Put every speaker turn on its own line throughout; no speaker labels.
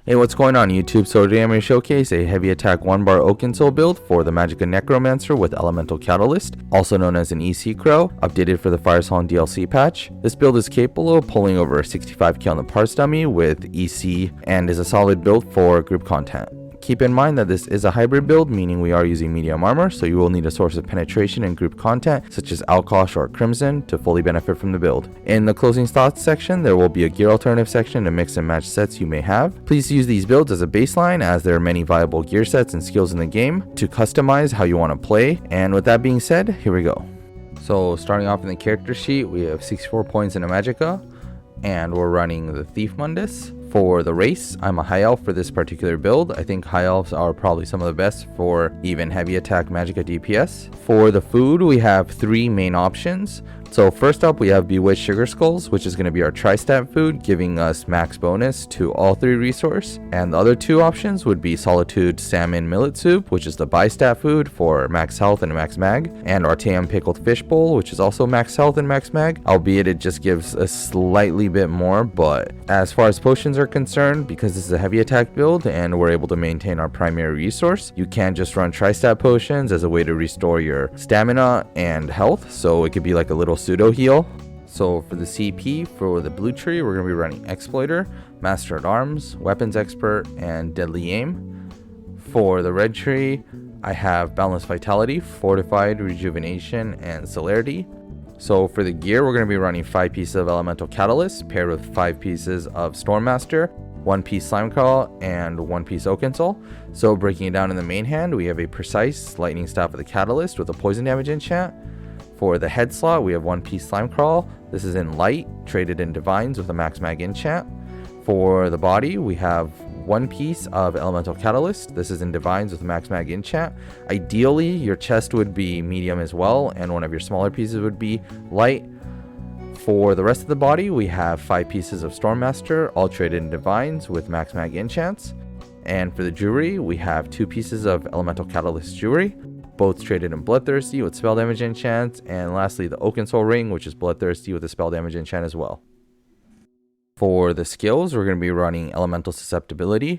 Hey, what's going on YouTube? So today I'm going to showcase a heavy attack 1-bar Oakensoul build for the Magic Necromancer with Elemental Catalyst, also known as an EC Crow, updated for the Firesong DLC patch. This build is capable of pulling over 65k on the parts dummy with EC and is a solid build for group content. Keep in mind that this is a hybrid build, meaning we are using medium armor, so you will need a source of penetration in group content such as Alkosh or Crimson to fully benefit from the build. In the closing thoughts section, there will be a gear alternative section to mix and match sets you may have. Please use these builds as a baseline, as there are many viable gear sets and skills in the game to customize how you want to play. And with that being said, here we go. So starting off in the character sheet, we have 64 points in a Magicka, and we're running the Thief Mundus. For the race, I'm a high elf for this particular build. I think high elves are probably some of the best for even heavy attack Magicka DPS. For the food, we have 3 main options. So first up, we have Bewitched Sugar Skulls, which is going to be our tri-stat food, giving us max bonus to all 3 resource. And the other 2 options would be Solitude Salmon Millet Soup, which is the bi-stat food for max health and max mag, and Arteum Pickled Fish Bowl, which is also max health and max mag, albeit it just gives a slightly bit more. But as far as potions are concerned, because this is a heavy attack build and we're able to maintain our primary resource, you can just run tri-stat potions as a way to restore your stamina and health, so it could be like a little pseudo heal. So for the CP, for the blue tree, we're going to be running Exploiter, Master at Arms, Weapons Expert, and Deadly Aim. For the red tree, I have Balanced Vitality, Fortified, Rejuvenation, and Celerity. So for the gear, we're going to be running 5 pieces of Elemental Catalyst paired with 5 pieces of Stormmaster, 1 piece Slimecrawl, and 1 piece Oakensoul. So breaking it down in the main hand, we have a Precise Lightning Staff of the Catalyst with a poison damage enchant. For the head slot, we have 1 piece Slimecrawl. This is in light, traded in Divines with a max mag enchant. For the body, we have 1 piece of Elemental Catalyst. This is in Divines with max mag enchant. Ideally, your chest would be medium as well, and one of your smaller pieces would be light. For the rest of the body, we have 5 pieces of Stormmaster, all traded in Divines with max mag enchants. And for the jewelry, we have 2 pieces of Elemental Catalyst jewelry, both traded in Bloodthirsty with spell damage enchant, and lastly the Oakensoul ring, which is Bloodthirsty with a spell damage enchant as well. For the skills, we're going to be running Elemental Susceptibility,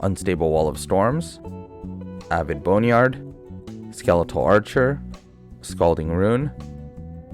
Unstable Wall of Storms, Avid Boneyard, Skeletal Archer, Scalding Rune,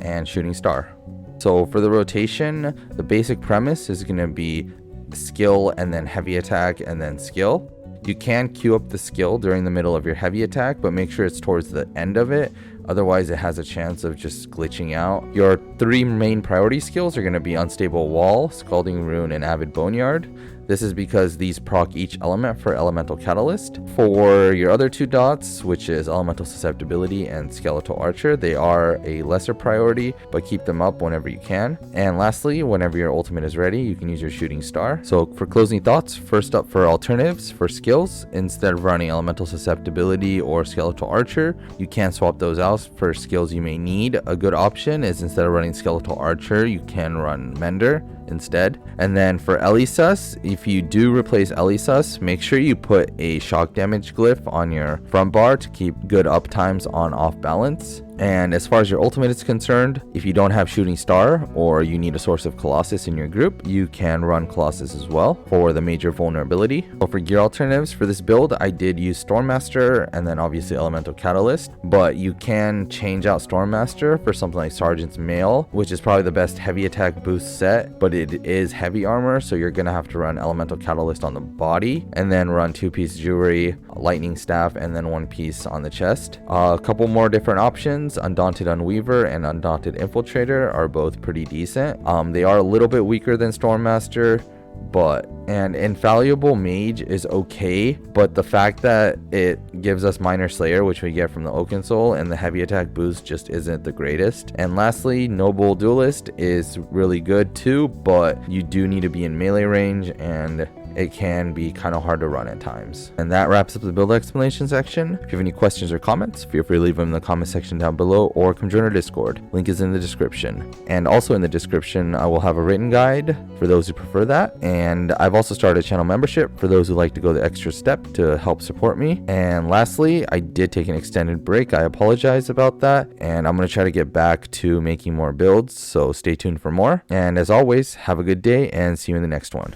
and Shooting Star. So for the rotation, the basic premise is going to be skill and then heavy attack and then skill. You can queue up the skill during the middle of your heavy attack, but make sure it's towards the end of it. Otherwise, it has a chance of just glitching out. Your 3 main priority skills are going to be Unstable Wall, Scalding Rune, and Avid Boneyard. This is because these proc each element for Elemental Catalyst. For your other 2 dots, which is Elemental Susceptibility and Skeletal Archer, they are a lesser priority, but keep them up whenever you can. And lastly, whenever your ultimate is ready, you can use your Shooting Star. So for closing thoughts, first up for alternatives for skills, instead of running Elemental Susceptibility or Skeletal Archer, you can swap those out for skills you may need. A good option is instead of running Skeletal Archer, you can run Mender instead. And then for Elisus, if you do replace Elisus, make sure you put a shock damage glyph on your front bar to keep good up times on off balance. And as far as your ultimate is concerned, if you don't have Shooting Star or you need a source of Colossus in your group, you can run Colossus as well for the major vulnerability. So for gear alternatives for this build, I did use Stormmaster and then obviously Elemental Catalyst, but you can change out Stormmaster for something like Sergeant's Mail, which is probably the best heavy attack boost set, but it is heavy armor, so you're gonna have to run Elemental Catalyst on the body and then run 2-piece jewelry, lightning staff, and then 1 piece on the chest. A couple more different options. Undaunted Unweaver and Undaunted Infiltrator are both pretty decent. They are a little bit weaker than Stormmaster, and Infallible Mage is okay, but the fact that it gives us Minor Slayer, which we get from the Oakensoul, and the heavy attack boost just isn't the greatest. And lastly, Noble Duelist is really good too, but you do need to be in melee range and it can be kind of hard to run at times. And that wraps up the build explanation section. If you have any questions or comments, feel free to leave them in the comment section down below or come join our Discord. Link is in the description. And also in the description, I will have a written guide for those who prefer that. And I've also started a channel membership for those who like to go the extra step to help support me. And lastly, I did take an extended break. I apologize about that. And I'm going to try to get back to making more builds. So stay tuned for more. And as always, have a good day and see you in the next one.